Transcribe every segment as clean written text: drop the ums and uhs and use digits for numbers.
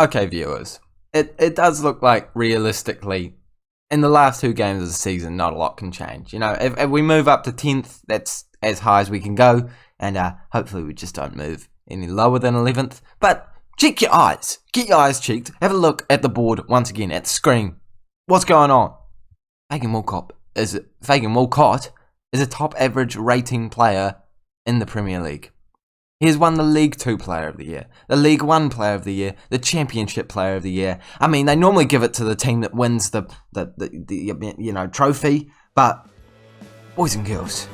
Okay, viewers, it does look like realistically, in the last 2 games of the season, not a lot can change. You know, if we move up to 10th, that's as high as we can go, and hopefully we just don't move any lower than 11th. But check your eyes, get your eyes cheeked, have a look at the board once again, at the screen. What's going on? Fagan Walcott is a top average rating player in the Premier League. He has won the League 2 Player of the Year, the League 1 Player of the Year, the Championship Player of the Year. I mean, they normally give it to the team that wins the trophy, but boys and girls,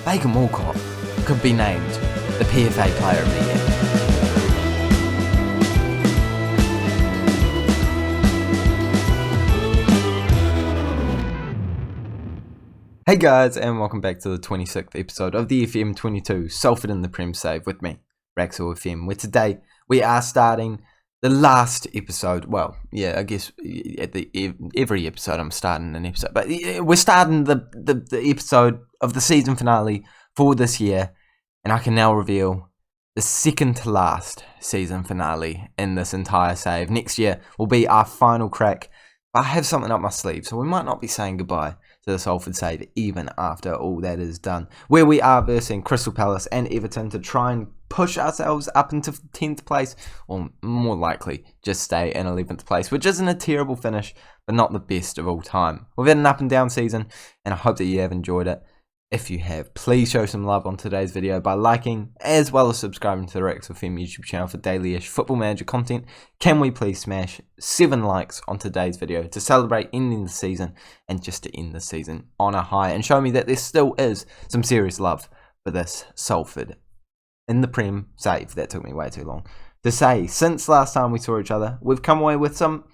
Fagan Walcott could be named the PFA Player of the Year. Hey guys, and welcome back to the 26th episode of the FM22 Salford in the Prem Save with me, Raxel FM, where today we are starting the last episode. Well, yeah, I guess at every episode I'm starting an episode, but we're starting the episode of the season finale for this year, and I can now reveal the second to last season finale in this entire save. Next year will be our final crack. I have something up my sleeve, so we might not be saying goodbye to the Salford save even after all that is done, where we are versing Crystal Palace and Everton to try and push ourselves up into 10th place, or more likely just stay in 11th place, which isn't a terrible finish, but not the best of all time. We've had an up and down season, and I hope that you have enjoyed it. If you have, please show some love on today's video by liking, as well as subscribing to the Rex FM YouTube channel for daily-ish Football Manager content. Can we please smash 7 likes on today's video to celebrate ending the season, and just to end the season on a high, and show me that there still is some serious love for this Salford in the Prem save. That took me way too long to say. Since last time we saw each other, we've come away with some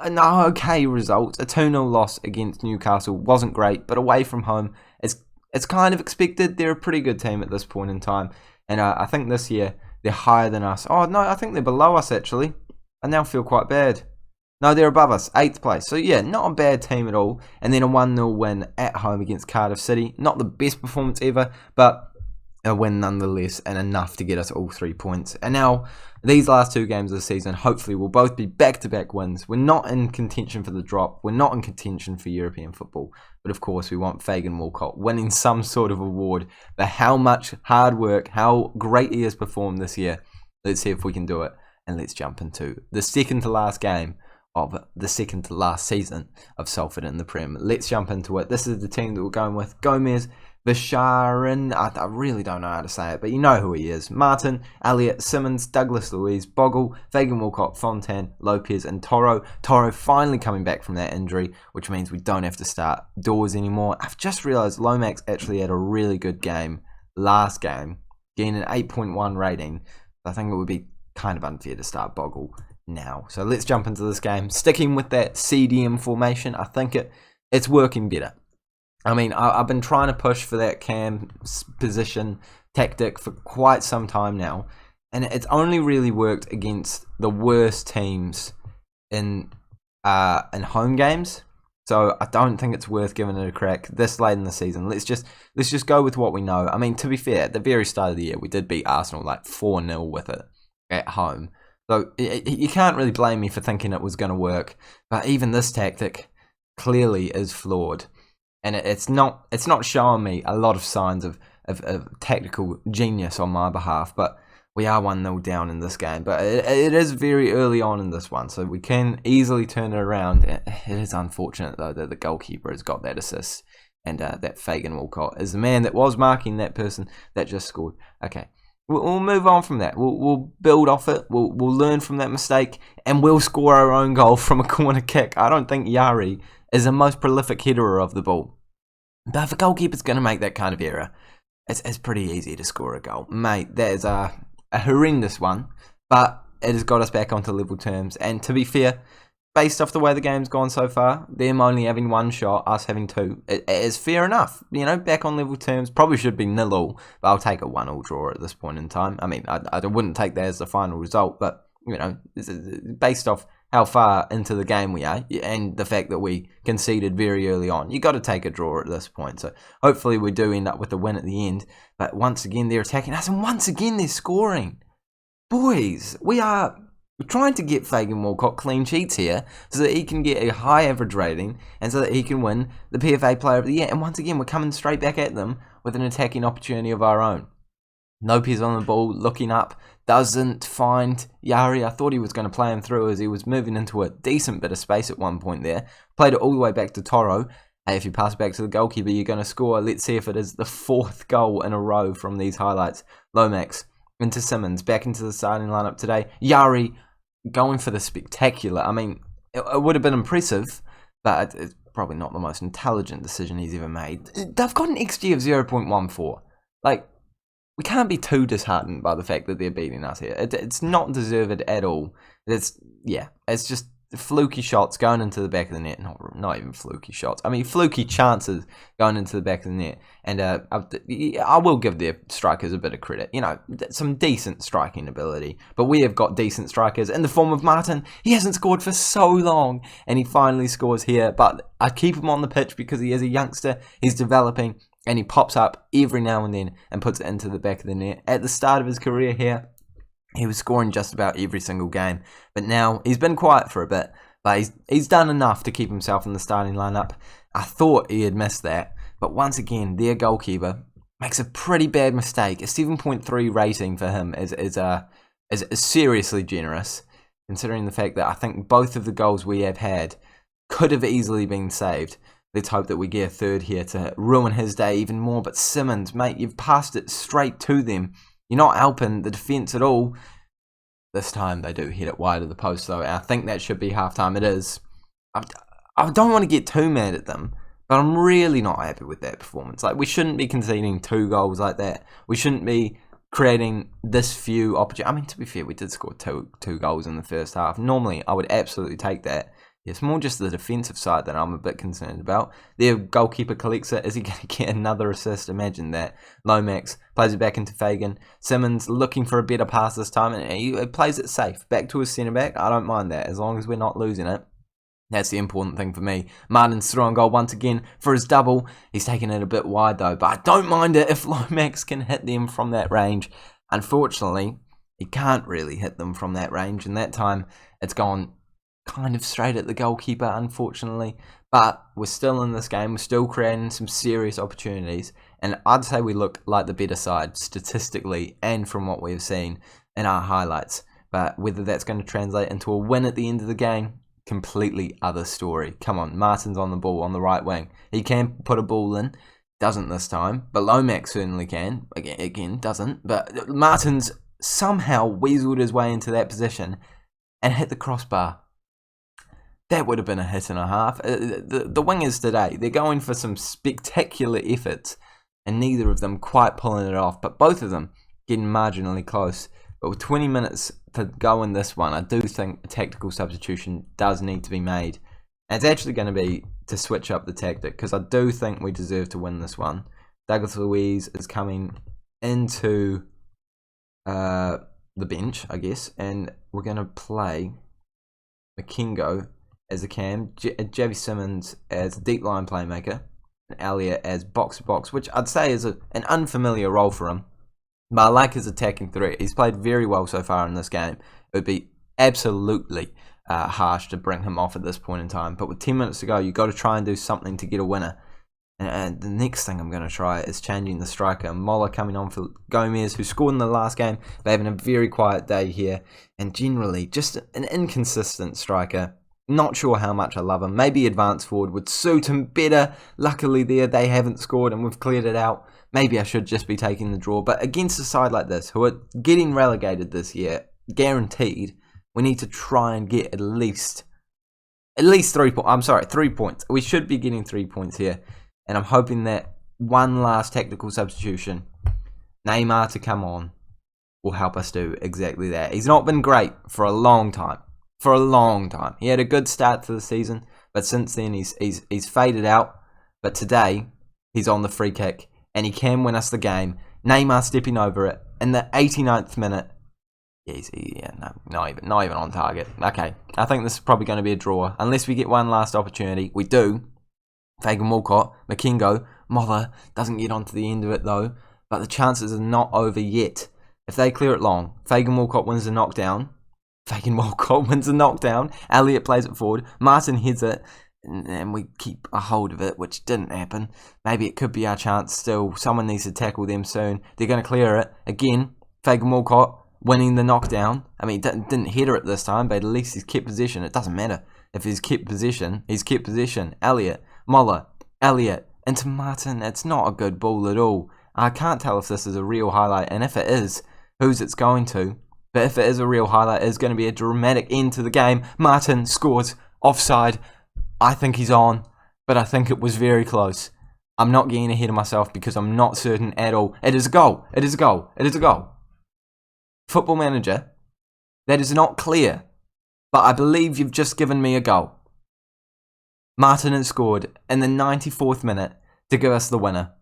okay results. A 2-0 loss against Newcastle wasn't great, but away from home, it's kind of expected. They're a pretty good team at this point in time. And I think this year they're higher than us. Oh, no, I think they're below us, actually. I now feel quite bad. No, they're above us, 8th place. So, yeah, not a bad team at all. And then a 1-0 win at home against Cardiff City. Not the best performance ever, but a win nonetheless, and enough to get us all 3 points. And now, these last 2 games of the season, hopefully will both be back-to-back wins. We're not in contention for the drop. We're not in contention for European football. But of course, we want Fagan Walcott winning some sort of award for how much hard work, how great he has performed this year. Let's see if we can do it. And let's jump into the second to last game of the second to last season of Salford in the Prem. Let's jump into it. This is the team that we're going with. Gomez, Bisharin, I really don't know how to say it, but you know who he is. Martin, Elliott, Simmons, Douglas Luiz, Bogle, Fagan Walcott, Fontaine, Lopez, and Toro. Toro finally coming back from that injury, which means we don't have to start Dawes anymore. I've just realised Lomax actually had a really good game last game, getting an 8.1 rating. I think it would be kind of unfair to start Bogle now. So let's jump into this game. Sticking with that CDM formation, I think it's working better. I mean, I've been trying to push for that cam position tactic for quite some time now, and it's only really worked against the worst teams in home games. So I don't think it's worth giving it a crack this late in the season. Let's just go with what we know. I mean, to be fair, at the very start of the year, we did beat Arsenal like 4-0 with it at home. So you can't really blame me for thinking it was going to work. But even this tactic clearly is flawed. And it's not showing me a lot of signs of tactical genius on my behalf, but we are 1-0 down in this game. But it is very early on in this one, so we can easily turn it around. It is unfortunate, though, that the goalkeeper has got that assist, and that Fagan Walcott is the man that was marking that person that just scored. Okay, we'll move on from that. We'll build off it. We'll learn from that mistake, and we'll score our own goal from a corner kick. I don't think Garry is the most prolific header of the ball. But if a goalkeeper's going to make that kind of error, it's pretty easy to score a goal. Mate, that is a horrendous one, but it has got us back onto level terms. And to be fair, based off the way the game's gone so far, them only having 1 shot, us having 2, it is fair enough. You know, back on level terms, probably should be 0-0, but I'll take a 1-1 draw at this point in time. I mean, I wouldn't take that as the final result, but, you know, based off how far into the game we are, and the fact that we conceded very early on. You got to take a draw at this point. So hopefully we do end up with a win at the end. But once again, they're attacking us, and once again, they're scoring. Boys, we are We're trying to get Fagan Walcott clean sheets here so that he can get a high average rating and so that he can win the PFA Player of the Year. And once again, we're coming straight back at them with an attacking opportunity of our own. Lopez on the ball, looking up, doesn't find Garry. I thought he was going to play him through as he was moving into a decent bit of space at one point there. Played it all the way back to Toro. Hey, if you pass it back to the goalkeeper, you're going to score. Let's see if it is the 4th goal in a row from these highlights. Lomax into Simmons, back into the starting lineup today. Garry going for the spectacular. I mean, it would have been impressive, but it's probably not the most intelligent decision he's ever made. They've got an XG of 0.14. Like, we can't be too disheartened by the fact that they're beating us here. It's not deserved at all. It's just fluky shots going into the back of the net. Not even fluky shots. I mean, fluky chances going into the back of the net. And I will give their strikers a bit of credit. You know, some decent striking ability. But we have got decent strikers in the form of Martin. He hasn't scored for so long, and he finally scores here. But I keep him on the pitch because he is a youngster. He's developing. And he pops up every now and then and puts it into the back of the net. At the start of his career here, he was scoring just about every single game. But now, he's been quiet for a bit. But he's done enough to keep himself in the starting lineup. I thought he had missed that. But once again, their goalkeeper makes a pretty bad mistake. A 7.3 rating for him is seriously generous. Considering the fact that I think both of the goals we have had could have easily been saved. Let's hope that we get a third here to ruin his day even more. But Simmons, mate, you've passed it straight to them. You're not helping the defence at all. This time they do hit it wide of the post, though. And I think that should be half-time. It is. I don't want to get too mad at them, but I'm really not happy with that performance. Like, we shouldn't be conceding 2 goals like that. We shouldn't be creating this few opportunities. I mean, to be fair, we did score two goals in the first half. Normally, I would absolutely take that. It's more just the defensive side that I'm a bit concerned about. Their goalkeeper collects it. Is he going to get another assist? Imagine that. Lomax plays it back into Fagan. Simmons looking for a better pass this time, and he plays it safe. Back to his centre-back. I don't mind that, as long as we're not losing it. That's the important thing for me. Martin's through on goal once again for his double. He's taking it a bit wide, though, but I don't mind it if Lomax can hit them from that range. Unfortunately, he can't really hit them from that range, and that time it's gone kind of straight at the goalkeeper, unfortunately. But we're still in this game. We're still creating some serious opportunities. And I'd say we look like the better side statistically and from what we've seen in our highlights. But whether that's going to translate into a win at the end of the game, completely other story. Come on, Martin's on the ball on the right wing. He can put a ball in. Doesn't this time. But Lomax certainly can. Again, doesn't. But Martin's somehow weaseled his way into that position and hit the crossbar. That would have been a hit and a half. The wingers today, they're going for some spectacular efforts, and neither of them quite pulling it off, but both of them getting marginally close. But with 20 minutes to go in this one, I do think a tactical substitution does need to be made. And it's actually going to be to switch up the tactic, because I do think we deserve to win this one. Douglas Luiz is coming into the bench, I guess, and we're going to play Makengo as a cam, Javi Simmons as a deep line playmaker, and Elliott as box-to-box, which I'd say is an unfamiliar role for him. But I like his attacking threat. He's played very well so far in this game. It would be absolutely harsh to bring him off at this point in time. But with 10 minutes to go, you've got to try and do something to get a winner. And the next thing I'm going to try is changing the striker. Moller coming on for Gomez, who scored in the last game. They're having a very quiet day here. And generally, just an inconsistent striker. Not sure how much I love him. Maybe advanced forward would suit him better. Luckily there, they haven't scored and we've cleared it out. Maybe I should just be taking the draw. But against a side like this, who are getting relegated this year, guaranteed, we need to try and get at least 3 points. I'm sorry, 3 points. We should be getting 3 points here. And I'm hoping that one last tactical substitution, Neymar to come on, will help us do exactly that. He's not been great for a long time. For a long time. He had a good start to the season, but since then he's faded out. But today, he's on the free kick, and he can win us the game. Neymar stepping over it in the 89th minute. Not even on target. Okay, I think this is probably going to be a draw, unless we get one last opportunity. We do. Fagan Walcott, Makengo, Moller doesn't get onto the end of it though, but the chances are not over yet. If they clear it long, Fagan Walcott wins the knockdown. Fagan Walcott wins the knockdown. Elliot plays it forward. Martin heads it. And we keep a hold of it, which didn't happen. Maybe it could be our chance still. Someone needs to tackle them soon. They're going to clear it. Again, Fagan Walcott winning the knockdown. I mean, he didn't header it this time, but at least he's kept possession. It doesn't matter if he's kept possession. He's kept possession. Elliot, Moller, Elliot, into Martin. It's not a good ball at all. I can't tell if this is a real highlight, and if it is, who's it's going to. But if it is a real highlight, it's going to be a dramatic end to the game. Martin scores offside. I think he's on, but I think it was very close. I'm not getting ahead of myself because I'm not certain at all. It is a goal. It is a goal. It is a goal. Football Manager, that is not clear, but I believe you've just given me a goal. Martin has scored in the 94th minute to give us the winner.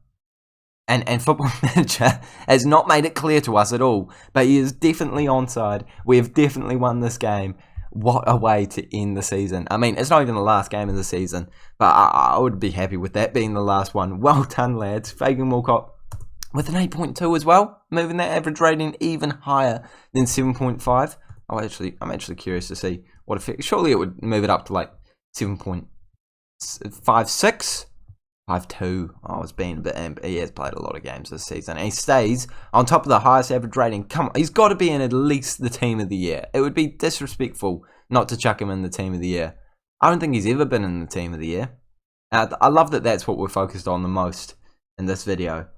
And Football Manager has not made it clear to us at all, but he is definitely onside. We have definitely won this game. What a way to end the season. I mean, it's not even the last game of the season, but I would be happy with that being the last one. Well done, lads. Fagan Walcott with an 8.2 as well, moving that average rating even higher than 7.5. I'm actually curious to see what effect. Surely it would move it up to like 7.56. 5.2. I was being a bit amp. He has played a lot of games this season. And he stays on top of the highest average rating. Come on, he's got to be in at least the team of the year. It would be disrespectful not to chuck him in the team of the year. I don't think he's ever been in the team of the year. I love that that's what we're focused on the most in this video.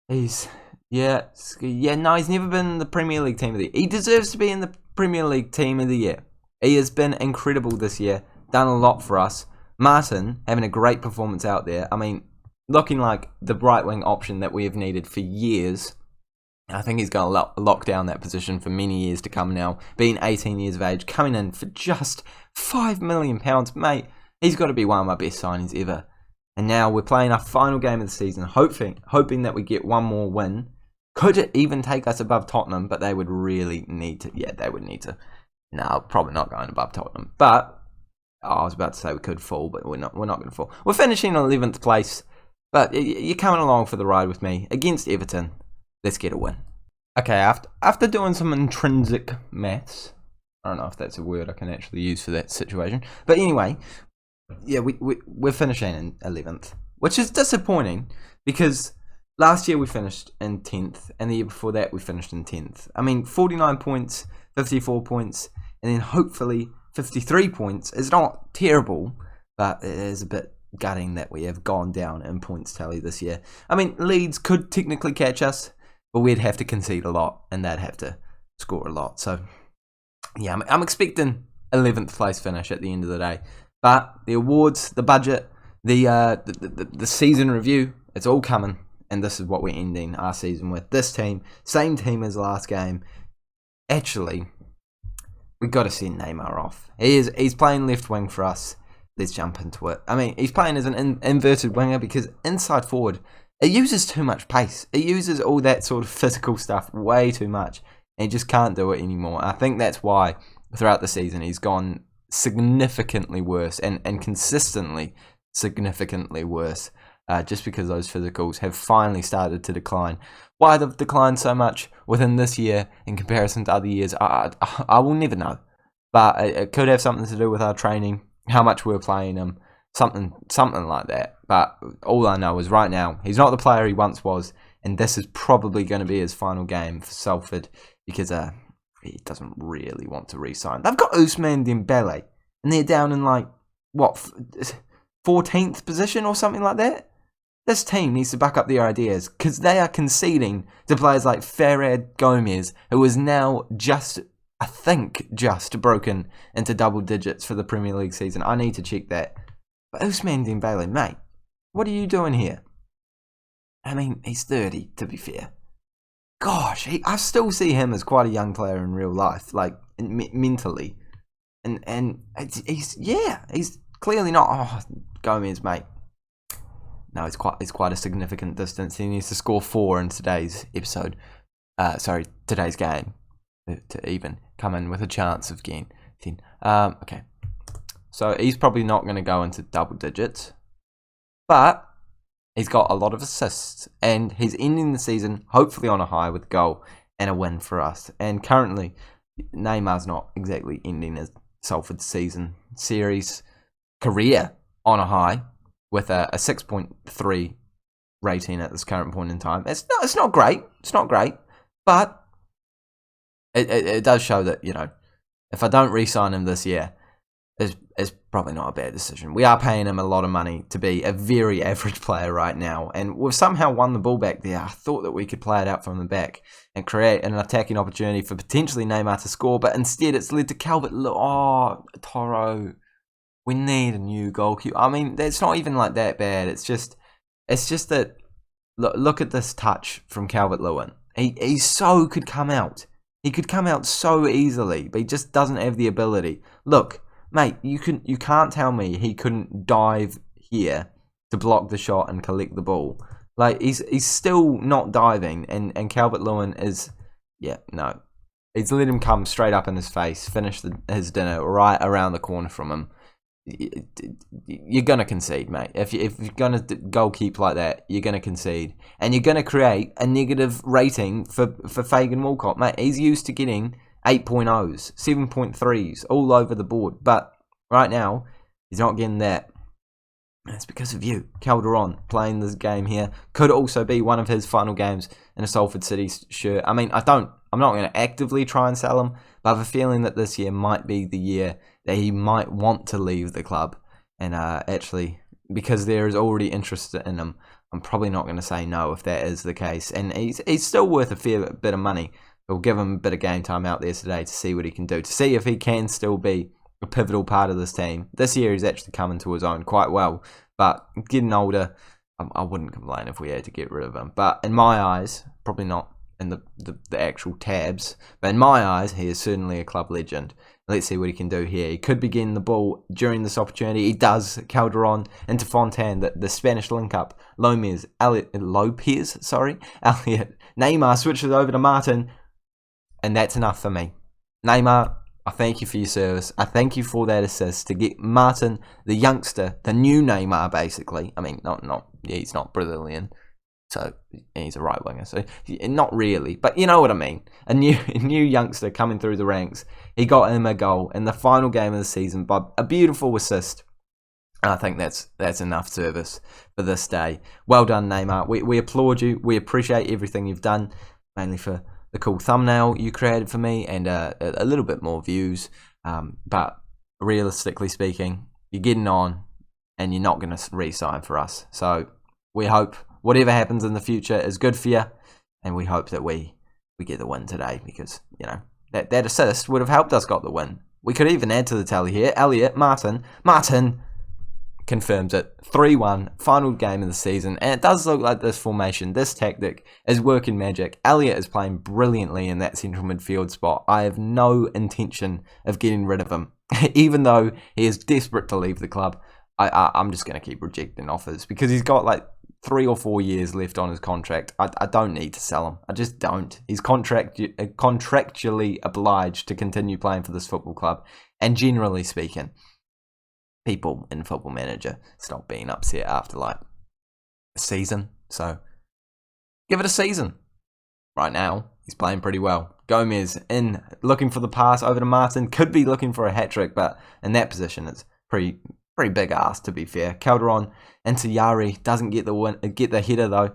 He's never been in the Premier League team of the year. He deserves to be in the Premier League team of the year. He has been incredible this year. Done a lot for us. Martin having a great performance out there. I mean, looking like the right wing option that we have needed for years. I think he's going to lock down that position for many years to come now. Being 18 years of age, coming in for just £5 million, mate. He's got to be one of my best signings ever. And now we're playing our final game of the season, hoping that we get one more win. Could it even take us above Tottenham? But they would really need to. Yeah, they would need to. No, probably not going above Tottenham. But I was about to say we could fall, but we're not going to fall. We're finishing in 11th place, but you're coming along for the ride with me against Everton. Let's get a win. Okay, after doing some intrinsic maths, I don't know if that's a word I can actually use for that situation, but anyway, yeah, we're finishing in 11th, which is disappointing because last year we finished in 10th, and the year before that we finished in 10th. I mean, 49 points, 54 points, and then hopefully 53 points is not terrible, but it is a bit gutting that we have gone down in points tally this year. I mean, Leeds could technically catch us, but we'd have to concede a lot, and they'd have to score a lot. So, yeah, I'm expecting 11th place finish at the end of the day. But the awards, the budget, the season review, it's all coming, and this is what we're ending our season with. This team, same team as last game. Actually, we've got to send Neymar off. He's playing left wing for us. Let's jump into it. I mean, he's playing as an inverted winger because inside forward, it uses too much pace. It uses all that sort of physical stuff way too much. And he just can't do it anymore. I think that's why throughout the season he's gone significantly worse and consistently significantly worse. Just because those physicals have finally started to decline. Why they've declined so much within this year in comparison to other years, I will never know. But it could have something to do with our training, how much we were playing him, something like that. But all I know is right now, he's not the player he once was, and this is probably going to be his final game for Salford because he doesn't really want to re-sign. They've got Ousmane Dembele, and they're down in like, what, 14th position or something like that? This team needs to back up their ideas because they are conceding to players like Farad Gomez, who is now just broken into double digits for the Premier League season. I need to check that. But Ousmane Dembele, mate, what are you doing here? I mean, he's 30, to be fair. Gosh, I still see him as quite a young player in real life, like mentally. And he's clearly not, Gomez, mate. No, it's quite a significant distance. He needs to score 4 in today's episode. Today's game to even come in with a chance of getting 10. Okay, so he's probably not going to go into double digits, but he's got a lot of assists, and he's ending the season hopefully on a high with a goal and a win for us. And currently, Neymar's not exactly ending his Salford season series career on a high with a 6.3 rating at this current point in time. It's not great. It's not great, but it does show that, if I don't re-sign him this year, it's probably not a bad decision. We are paying him a lot of money to be a very average player right now, and we've somehow won the ball back there. I thought that we could play it out from the back and create an attacking opportunity for potentially Neymar to score, but instead it's led to Toro. We need a new goalkeeper. I mean, it's not even like that bad. It's just that look at this touch from Calvert-Lewin. He so could come out. He could come out so easily, but he just doesn't have the ability. Look, mate, you can't tell me he couldn't dive here to block the shot and collect the ball. Like, he's still not diving, and Calvert-Lewin is, no. He's let him come straight up in his face, finish his dinner right around the corner from him. You're going to concede, mate. If you're going to goal keep like that, you're going to concede. And you're going to create a negative rating for Fagan Walcott, mate. He's used to getting 8.0s, 7.3s all over the board. But right now, he's not getting that. And it's because of you. Calderon playing this game here. Could also be one of his final games in a Salford City shirt. I mean, I'm not going to actively try and sell him, but I have a feeling that this year might be the year that he might want to leave the club. And actually, because there is already interest in him, I'm probably not going to say no if that is the case. And he's still worth a fair bit of money. We'll give him a bit of game time out there today to see what he can do, to see if he can still be a pivotal part of this team. This year he's actually come into his own quite well, but getting older, I wouldn't complain if we had to get rid of him. But in my eyes, probably not in the actual tabs, but in my eyes, he is certainly a club legend. Let's see what he can do here. He could be getting the ball during this opportunity. He does. Calderon into Fontaine, the Spanish link-up. Elliot. Neymar switches over to Martin, and that's enough for me. Neymar, I thank you for your service. I thank you for that assist to get Martin, the youngster, the new Neymar, basically. I mean, he's not Brazilian. So he's a right winger, so not really, but you know what I mean. A new youngster coming through the ranks. He got him a goal in the final game of the season by a beautiful assist. And I think that's enough service for this day. Well done, Neymar. We applaud you. We appreciate everything you've done, mainly for the cool thumbnail you created for me and a little bit more views. But realistically speaking, you're getting on, and you're not going to re-sign for us. So we hope whatever happens in the future is good for you, and we hope that we get the win today, because that assist would have helped us got the win. We could even add to the tally here. Elliot, Martin confirms it. 3-1, final game of the season, and it does look like this formation, this tactic is working magic. Elliot is playing brilliantly in that central midfield spot. I have no intention of getting rid of him, even though he is desperate to leave the club. I'm just going to keep rejecting offers, because he's got like 3 or 4 years left on his contract. I don't need to sell him. I just don't. He's contractually obliged to continue playing for this football club. And generally speaking, people in Football Manager stop being upset after like a season. So give it a season. Right now, he's playing pretty well. Gomez in, looking for the pass over to Martin. Could be looking for a hat-trick, but in that position, it's pretty big ass, to be fair. Calderon into Garry, doesn't get the header though,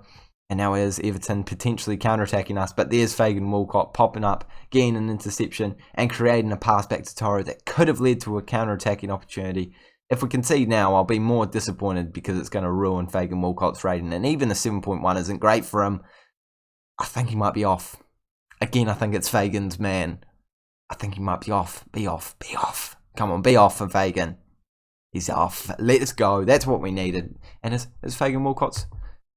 and now here's Everton potentially counter-attacking us, but there's Fagan Walcott popping up, getting an interception and creating a pass back to Toro that could have led to a counter-attacking opportunity. If we concede now, I'll be more disappointed, because it's going to ruin Fagan Walcott's rating, and even a 7.1 isn't great for him. I think he might be off. Again, I think it's Fagan's man. I think he might be off. Be off. Come on, be off for Fagan. He's off. Let's go. That's what we needed. And is Fagan Walcott's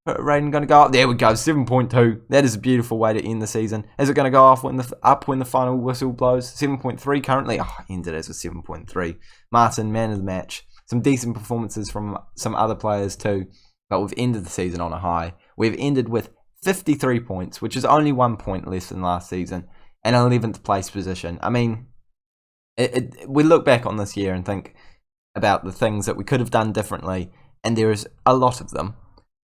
rating going to go up? There we go. 7.2. That is a beautiful way to end the season. Is it going to go off when the final whistle blows? 7.3 currently. Ended as a 7.3. Martin, man of the match. Some decent performances from some other players too. But we've ended the season on a high. We've ended with 53 points, which is only 1 point less than last season. And 11th place position. I mean, we look back on this year and think about the things that we could have done differently, and there is a lot of them.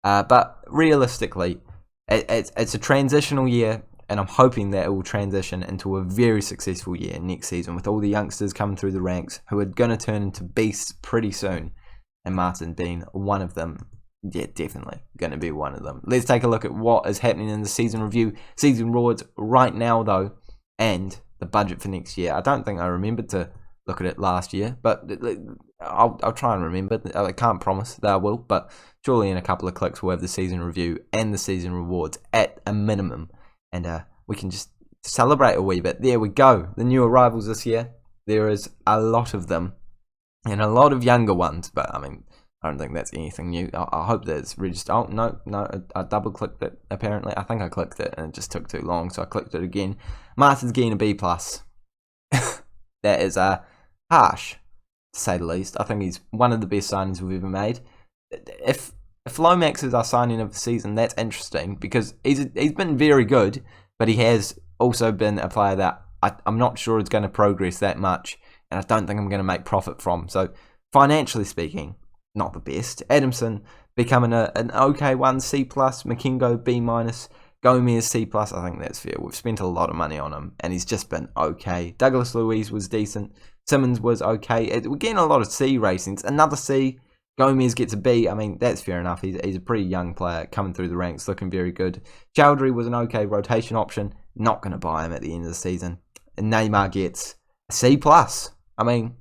But realistically, it's a transitional year. and I'm hoping that it will transition into a very successful year next season with all the youngsters coming through the ranks who are going to turn into beasts pretty soon, and Martin being one of them. Yeah, definitely going to be one of them. Let's take a look at what is happening in the season review, season rewards right now though, and the budget for next year. I don't think I remembered to look at it last year, but I'll try and remember. I can't promise that I will, but surely in a couple of clicks we'll have the season review and the season rewards at a minimum, and we can just celebrate a wee bit. There we go. The new arrivals this year. There is a lot of them, and a lot of younger ones, but I mean, I don't think that's anything new. I hope that it's registered. Oh, no, I double clicked it apparently. I think I clicked it and it just took too long, so I clicked it again. Martin's getting a B+. That is harsh, to say the least. I think he's one of the best signings we've ever made. If Lomax is our signing of the season, that's interesting because he's been very good, but he has also been a player that I'm not sure is going to progress that much, and I don't think I'm going to make profit from. So financially speaking, not the best. Adamson becoming an okay one, C+, Makingo B-, Gomez C+. I think that's fair. We've spent a lot of money on him, and he's just been okay. Douglas Luiz was decent. Simmons was okay. We're getting a lot of C ratings. Another C. Gomez gets a B. I mean, that's fair enough. He's a pretty young player coming through the ranks, looking very good. Chowdhury was an okay rotation option. Not going to buy him at the end of the season. And Neymar gets a C+. I mean,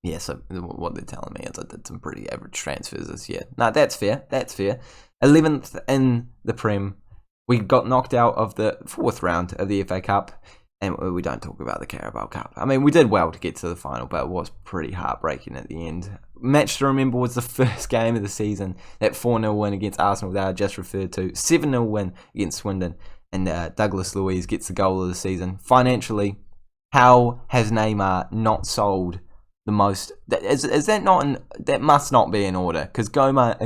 yeah, so what they're telling me is I did some pretty average transfers this year. No, that's fair. That's fair. 11th in the Prem. We got knocked out of the 4th round of the FA Cup. And we don't talk about the Carabao Cup. I mean, we did well to get to the final, but it was pretty heartbreaking at the end. Match to remember was the first game of the season. That 4-0 win against Arsenal that I just referred to. 7-0 win against Swindon. And Douglas Luiz gets the goal of the season. Financially, how has Neymar not sold the most? Is that not that must not be in order? Because Neymar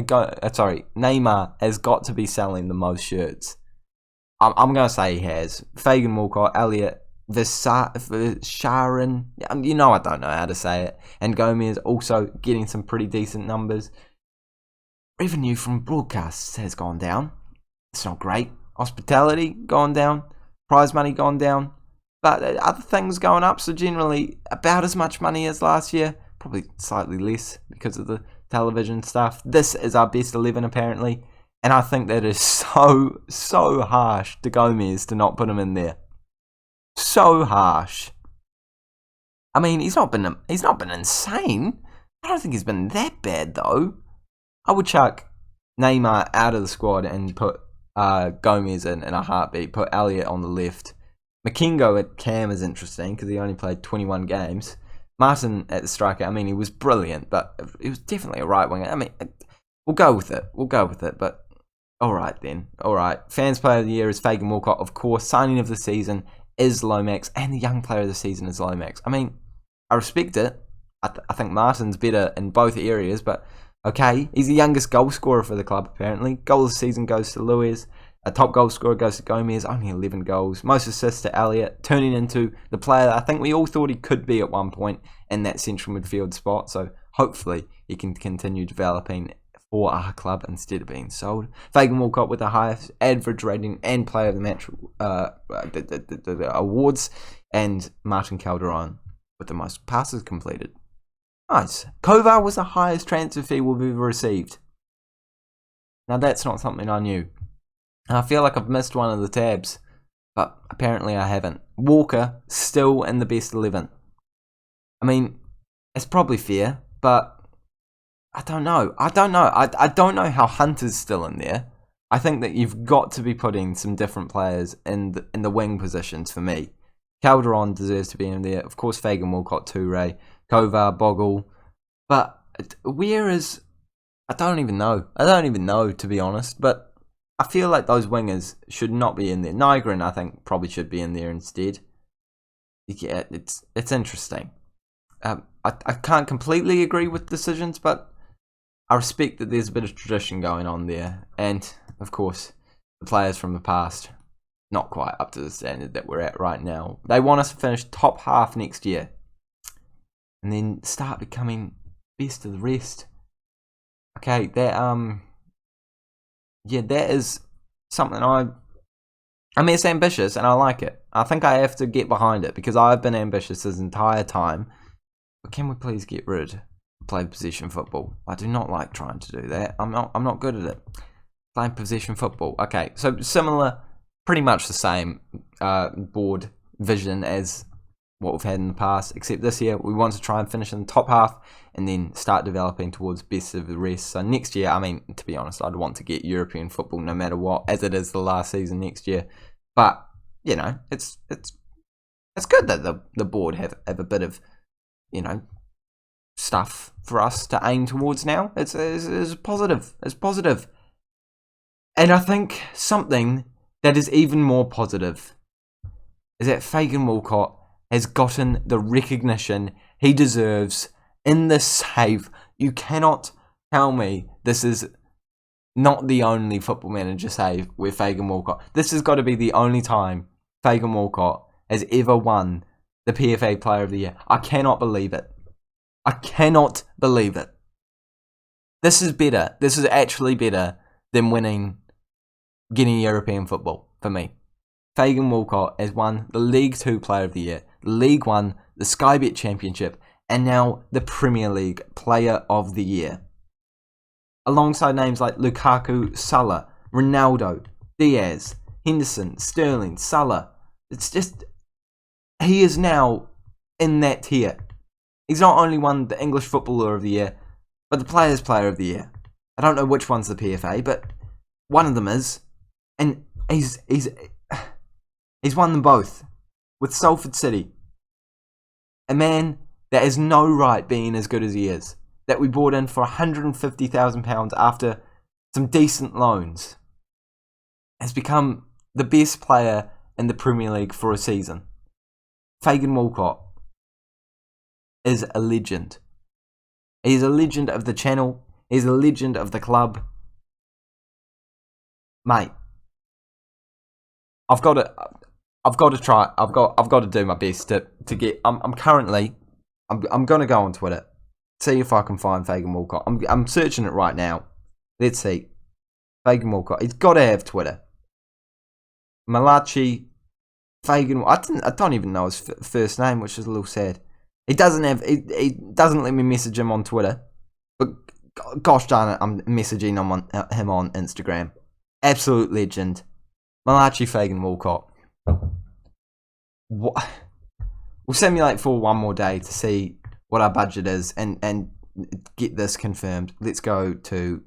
has got to be selling the most shirts. I'm going to say he has. Fagan Walcott, Elliot, Visharan, you know I don't know how to say it. And Gomez also getting some pretty decent numbers. Revenue from broadcasts has gone down. It's not great. Hospitality gone down. Prize money gone down. But other things going up, so generally about as much money as last year. Probably slightly less because of the television stuff. This is our best 11 apparently. And I think that is so harsh to Gomez to not put him in there. So harsh. I mean, he's not been insane. I don't think he's been that bad though. I would chuck Neymar out of the squad and put Gomez in a heartbeat. Put Elliot on the left. Makingo at cam is interesting because he only played 21 games. Martin at the striker, I mean, he was brilliant, but he was definitely a right winger. I mean, we'll go with it. But all right then. All right. Fans Player of the Year is Fagan Walcott, of course. Signing of the season is Lomax, and the Young Player of the Season is Lomax. I mean, I respect it. I think Martin's better in both areas, but okay. He's the youngest goal scorer for the club, apparently. Goal of the season goes to Luiz. A top goal scorer goes to Gomez, only 11 goals. Most assists to Elliot, turning into the player that I think we all thought he could be at one point in that central midfield spot. So hopefully he can continue developing for our club instead of being sold. Fagan Walcott with the highest average rating and player of the match the awards, and Martin Calderon with the most passes completed. Nice. Kovar was the highest transfer fee we've ever received. Now that's not something I knew. I feel like I've missed one of the tabs, but apparently I haven't. Walker still in the best 11. I mean, it's probably fair, but I don't know. I don't know how Hunter's still in there. I think that you've got to be putting some different players in the wing positions for me. Calderon deserves to be in there. Of course, Fagan Walcott, Toure, Kovar, Bogle. But where is... I don't even know, to be honest. But I feel like those wingers should not be in there. Nygren, I think, probably should be in there instead. Yeah, it's interesting. I can't completely agree with decisions, but I respect that there's a bit of tradition going on there. And, of course, the players from the past, not quite up to the standard that we're at right now. They want us to finish top half next year. And then start becoming best of the rest. Okay, that is something I I mean, it's ambitious and I like it. I think I have to get behind it because I've been ambitious this entire time. But can we please get rid of play possession football? I do not like trying to do that. I'm not good at it. Playing possession football. Okay, so similar, pretty much the same board vision as what we've had in the past, except this year we want to try and finish in the top half and then start developing towards best of the rest. So next year, I mean, to be honest, I'd want to get European football no matter what, as it is the last season next year. But, you know, it's good that the board have a bit of, you know, stuff for us to aim towards now. It's positive. It's positive. And I think something that is even more positive is that Fagan Walcott has gotten the recognition he deserves in this save. You cannot tell me this is not the only Football Manager save with Fagan Walcott. This has got to be the only time Fagan Walcott has ever won the PFA Player of the Year. I cannot believe it. I cannot believe it. This is better. This is actually better than getting European football for me. Fagan Walcott has won the League 2 Player of the Year, the League 1, the Sky Bet Championship, and now the Premier League Player of the Year. Alongside names like Lukaku, Salah, Ronaldo, Diaz, Henderson, Sterling, Salah. It's just, he is now in that tier. He's not only won the English Footballer of the Year, but the Players Player of the Year. I don't know which one's the PFA, but one of them is. And he's won them both with Salford City. A man that has no right being as good as he is. That we brought in for £150,000 after some decent loans. Has become the best player in the Premier League for a season. Fagan Walcott is a legend. He's a legend of the channel. He's a legend of the club. Mate, I've got to try. I've got to do my best to get. I'm currently. I'm going to go on Twitter, see if I can find Fagan Walcott. I'm searching it right now. Let's see. Fagan Walcott. He's got to have Twitter. Malachi Fagan. I don't even know his first name, which is a little sad. He doesn't have. He doesn't let me message him on Twitter. But gosh darn it, I'm messaging him on Instagram. Absolute legend. Malachi Fagan Walcott. What? We'll simulate for one more day to see what our budget is and get this confirmed. Let's go to.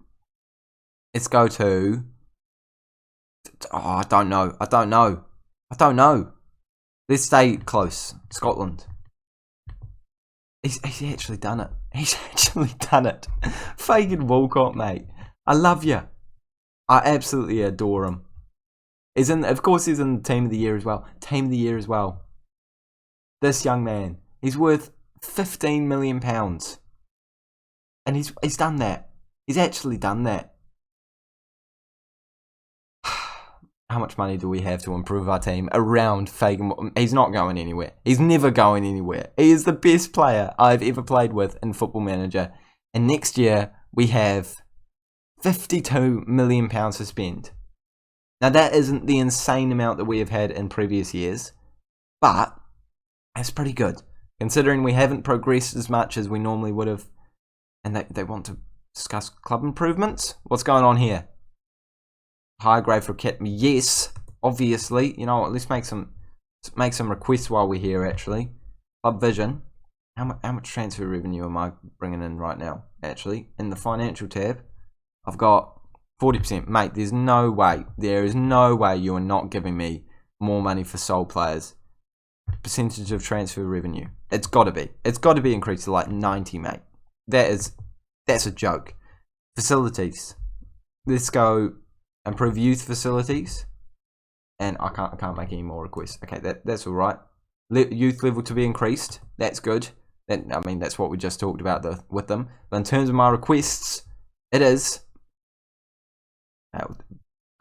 Oh, I don't know. Let's stay close. Scotland. He's actually done it. Fagan Walcott, mate. I love you. I absolutely adore him. Of course, he's in the Team of the Year as well. This young man, he's worth £15 million. And he's done that. He's actually done that. How much money do we have to improve our team around Fagan? He's not going anywhere. He's never going anywhere. He is the best player I've ever played with in Football Manager. And next year, we have £52 million to spend. Now, that isn't the insane amount that we have had in previous years, but that's pretty good, considering we haven't progressed as much as we normally would have. And they want to discuss club improvements? What's going on here? High grade for kit? Yes, obviously. You know what? Let's make some requests while we're here. Actually, Club Vision. How much transfer revenue am I bringing in right now? Actually, in the financial tab, I've got 40%. Mate, there is no way you are not giving me more money for sole players. Percentage of transfer revenue. It's got to be increased to like 90, mate. That's a joke. Facilities. Let's go improve youth facilities. And I can't make any more requests. Okay, that's all right. Youth level to be increased. That's good. That's what we just talked about with them. But in terms of my requests, it is. It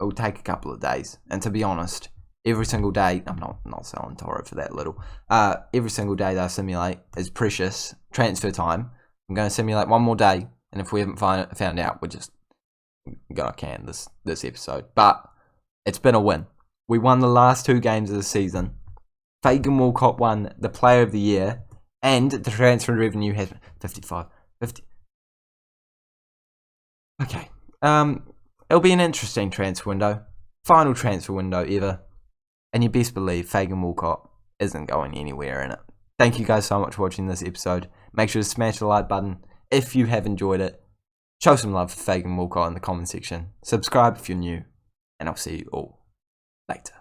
will take a couple of days. And to be honest, every single day, I'm not selling Toro for that little. Every single day that I simulate is precious. Transfer time. I'm going to simulate one more day. And if we haven't found out, we're just going to can this episode. But it's been a win. We won the last 2 games of the season. Fagan Walcott won the Player of the Year, and the transfer revenue has 50. Okay. It'll be an interesting transfer window. Final transfer window ever. And you best believe Fagan Walcott isn't going anywhere in it. Thank you guys so much for watching this episode. Make sure to smash the like button if you have enjoyed it. Show some love for Fagan Walcott in the comment section. Subscribe if you're new. And I'll see you all later.